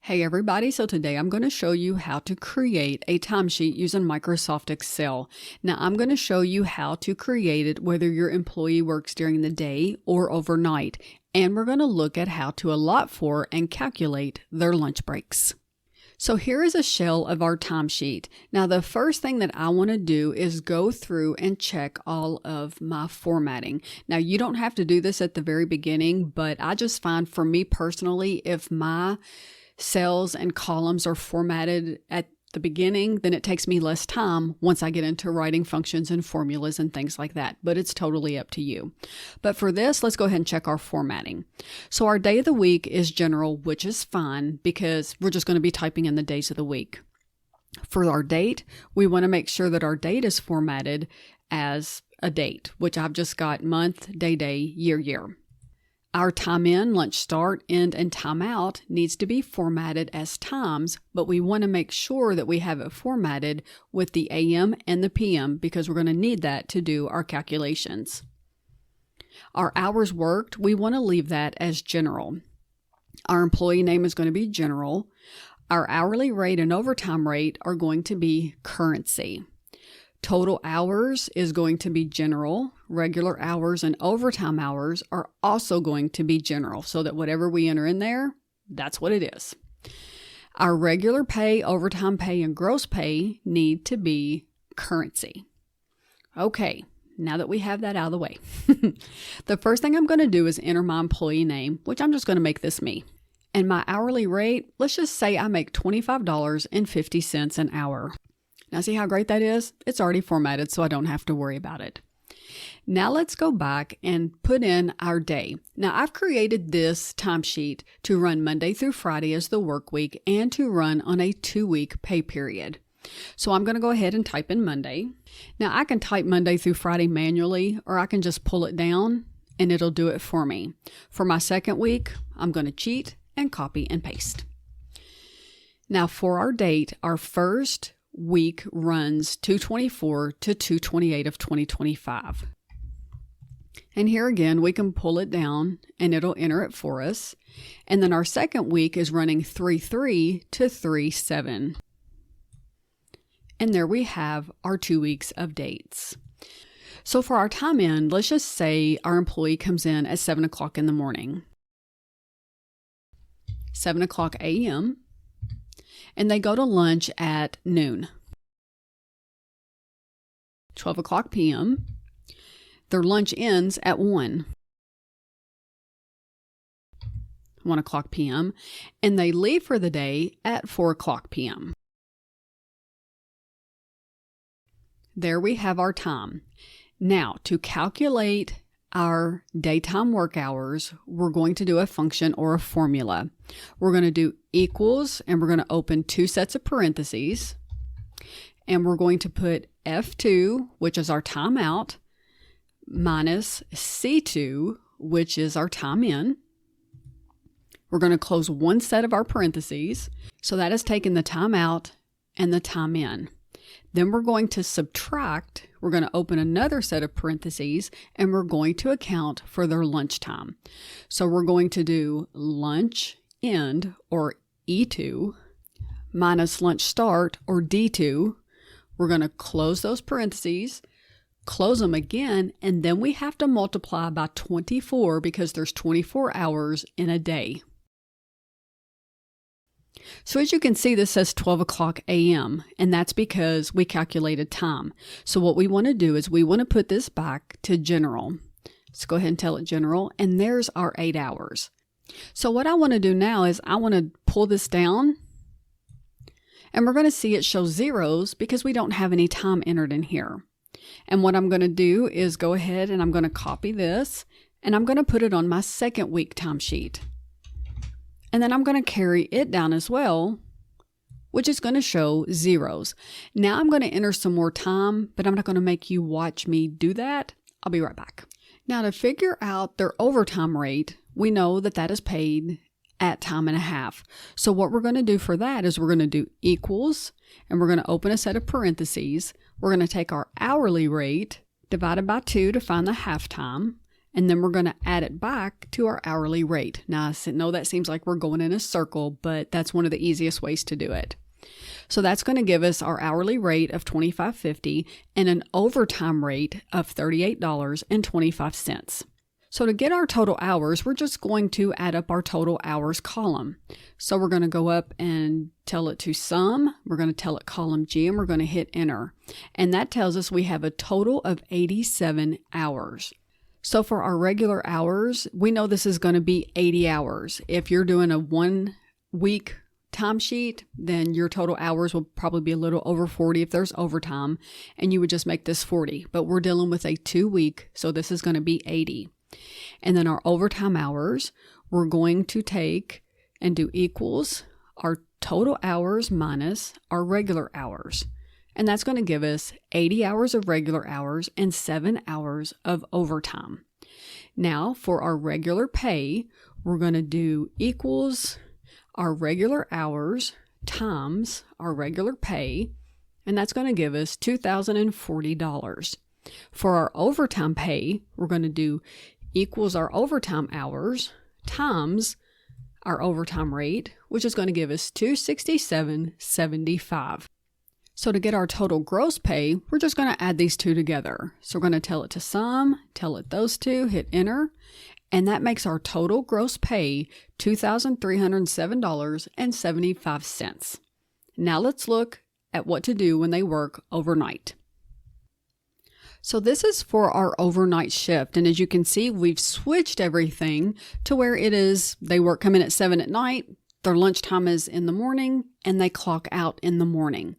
Hey everybody, so today I'm going to show you how to create a timesheet using Microsoft Excel. Now I'm going to show you how to create it whether your employee works during the day or overnight, and we're going to look at how to allot for and calculate their lunch breaks. So here is a shell of our timesheet. Now the first thing that I want to do is go through and check all of my formatting. Now you don't have to do this at the very beginning, but I just find for me personally, if my cells and columns are formatted at the beginning, then it takes me less time once I get into writing functions and formulas and things like that, but it's totally up to you. But for this, let's go ahead and check our formatting. So our day of the week is general, which is fine because we're just going to be typing in the days of the week. For our date, we want to make sure that our date is formatted as a date, which I've just got month, day, year. Our time in, lunch start, end, and time out needs to be formatted as times, but we want to make sure that we have it formatted with the AM and the PM because we're going to need that to do our calculations. Our hours worked, we want to leave that as general. Our employee name is going to be general. Our hourly rate and overtime rate are going to be currency. Total hours is going to be general. Regular hours and overtime hours are also going to be general, so that whatever we enter in there, that's what it is. Our regular pay, overtime pay, and gross pay need to be currency. Okay, now that we have that out of the way, the first thing I'm going to do is enter my employee name, which I'm just going to make this me. And my hourly rate, let's just say I make $25.50 an hour. Now see how great that is? It's already formatted, so I don't have to worry about it. Now let's go back and put in our day. Now I've created this timesheet to run Monday through Friday as the work week and to run on a 2-week pay period. So I'm going to go ahead and type in Monday. Now I can type Monday through Friday manually, or I can just pull it down and it'll do it for me. For my second week, I'm going to cheat and copy and paste. Now for our date, our first week runs 2/24 to 2/28 of 2025. And here again, we can pull it down and it'll enter it for us. And then our second week is running 3/3 to 3/7. And there we have our 2 weeks of dates. So for our time in, let's just say our employee comes in at 7 o'clock in the morning. 7 o'clock a.m. and they go to lunch at noon. 12 o'clock p.m. Their lunch ends at 1 o'clock p.m. and they leave for the day at 4 o'clock p.m. There we have our time. Now, to calculate our daytime work hours, we're going to do a function or a formula. We're going to do equals, and we're going to open 2 sets of parentheses, and we're going to put F2, which is our time out, minus C2, which is our time in. We're going to close 1 set of our parentheses, so that has taken the time out and the time in. Then we're going to subtract, we're going to open another set of parentheses, and we're going to account for their lunch time. So we're going to do lunch end, or E2, minus lunch start, or D2. We're going to close those parentheses, close them again, and then we have to multiply by 24 because there's 24 hours in a day. So as you can see, this says 12 o'clock a.m., and that's because we calculated time. So what we want to do is we want to put this back to general. Let's go ahead and tell it general, and there's our 8 hours. So what I want to do now is I want to pull this down, and we're going to see it show zeros because we don't have any time entered in here. And what I'm going to do is go ahead and I'm going to copy this, and I'm going to put it on my second week timesheet. And then I'm going to carry it down as well, which is going to show zeros. Now I'm going to enter some more time, but I'm not going to make you watch me do that. I'll be right back. Now to figure out their overtime rate, we know that that is paid at time and a half. So what we're going to do for that is we're going to do equals, and we're going to open a set of parentheses. We're going to take our hourly rate divided by 2 to find the half time, and then we're going to add it back to our hourly rate. Now, I know that seems like we're going in a circle, but that's one of the easiest ways to do it. So that's going to give us our hourly rate of $25.50 and an overtime rate of $38.25. So to get our total hours, we're just going to add up our total hours column. So we're going to go up and tell it to sum. We're going to tell it column G, and we're going to hit enter. And that tells us we have a total of 87 hours. So for our regular hours, we know this is going to be 80 hours. If you're doing a 1 week timesheet, then your total hours will probably be a little over 40 if there's overtime, and you would just make this 40. But we're dealing with a 2 week, so this is going to be 80. And then our overtime hours, we're going to take and do equals our total hours minus our regular hours. And that's going to give us 80 hours of regular hours and 7 hours of overtime. Now for our regular pay, we're going to do equals our regular hours times our regular pay, and that's going to give us $2,040. For our overtime pay, we're going to do equals our overtime hours times our overtime rate, which is going to give us $267.75. So to get our total gross pay, we're just going to add these two together. So we're going to tell it to sum, tell it those two, hit enter, and that makes our total gross pay $2,307.75. Now let's look at what to do when they work overnight. So this is for our overnight shift. And as you can see, we've switched everything to where it is they come in at 7 at night, their lunchtime is in the morning, and they clock out in the morning.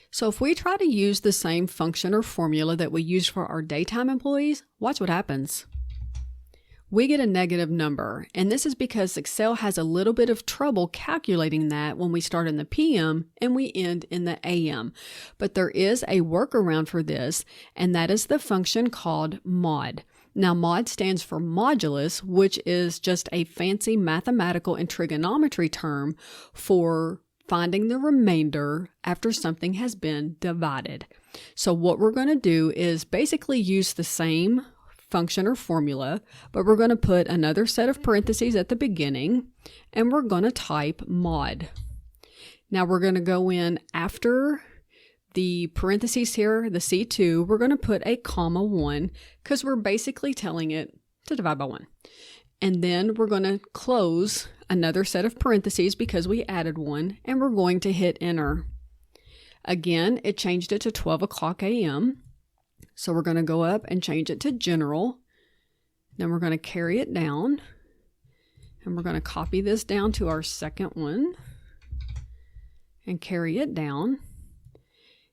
So if we try to use the same function or formula that we use for our daytime employees, watch what happens. We get a negative number, and this is because Excel has a little bit of trouble calculating that when we start in the PM and we end in the AM. But there is a workaround for this, and that is the function called mod. Now, mod stands for modulus, which is just a fancy mathematical and trigonometry term for finding the remainder after something has been divided. So what we're going to do is basically use the same function or formula, but we're going to put another set of parentheses at the beginning, and we're going to type mod. Now we're going to go in after the parentheses here, the C2, we're going to put a comma 1 because we're basically telling it to divide by 1. And then we're going to close another set of parentheses because we added one, and we're going to hit enter. Again, it changed it to 12 o'clock a.m. So we're going to go up and change it to general. Then we're going to carry it down, and we're going to copy this down to our second one and carry it down.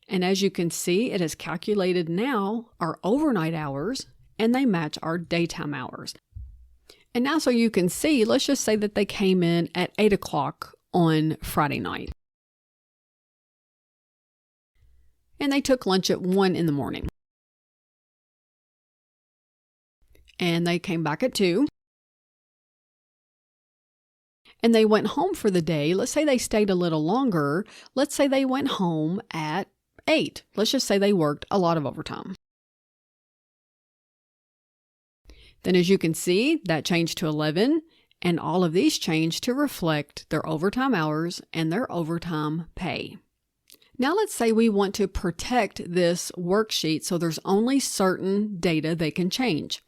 And as you can see, it has calculated now our overnight hours, and they match our daytime hours. And now so you can see, let's just say that they came in at 8 o'clock on Friday night. And they took lunch at 1 in the morning. And they came back at 2. And they went home for the day. Let's say they stayed a little longer. Let's say they went home at 8. Let's just say they worked a lot of overtime. Then as you can see, that changed to 11, and all of these changed to reflect their overtime hours and their overtime pay. Now let's say we want to protect this worksheet so there's only certain data they can change.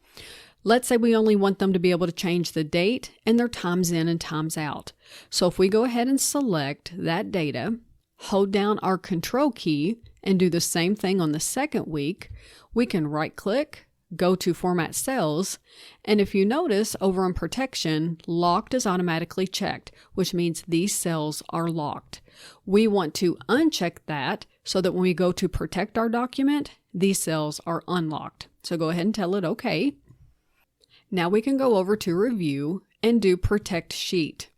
Let's say we only want them to be able to change the date and their times in and times out. So if we go ahead and select that data, hold down our control key, and do the same thing on the second week, we can right-click, go to Format Cells, and if you notice over on Protection, Locked is automatically checked, which means these cells are locked. We want to uncheck that so that when we go to protect our document, these cells are unlocked. So go ahead and tell it OK. Now we can go over to Review and do Protect Sheet.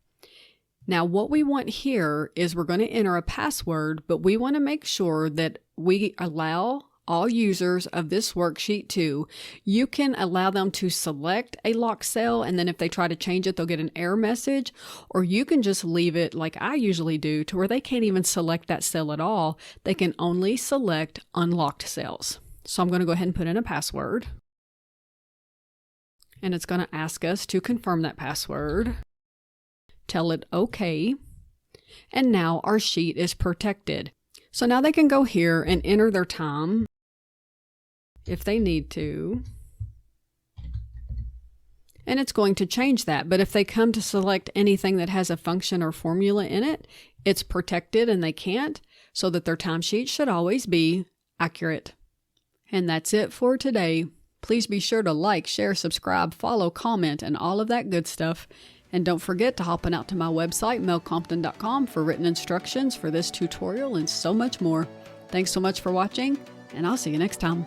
Now what we want here is we're going to enter a password, but we want to make sure that we allow all users of this worksheet too. You can allow them to select a locked cell, and then if they try to change it, they'll get an error message, or you can just leave it like I usually do to where they can't even select that cell at all. They can only select unlocked cells. So I'm going to go ahead and put in a password. And it's going to ask us to confirm that password. Tell it OK. And now our sheet is protected. So now they can go here and enter their time if they need to. And it's going to change that. But if they come to select anything that has a function or formula in it, it's protected and they can't, so that their timesheet should always be accurate. And that's it for today. Please be sure to like, share, subscribe, follow, comment, and all of that good stuff. And don't forget to hop on out to my website, melcompton.com, for written instructions for this tutorial and so much more. Thanks so much for watching, and I'll see you next time.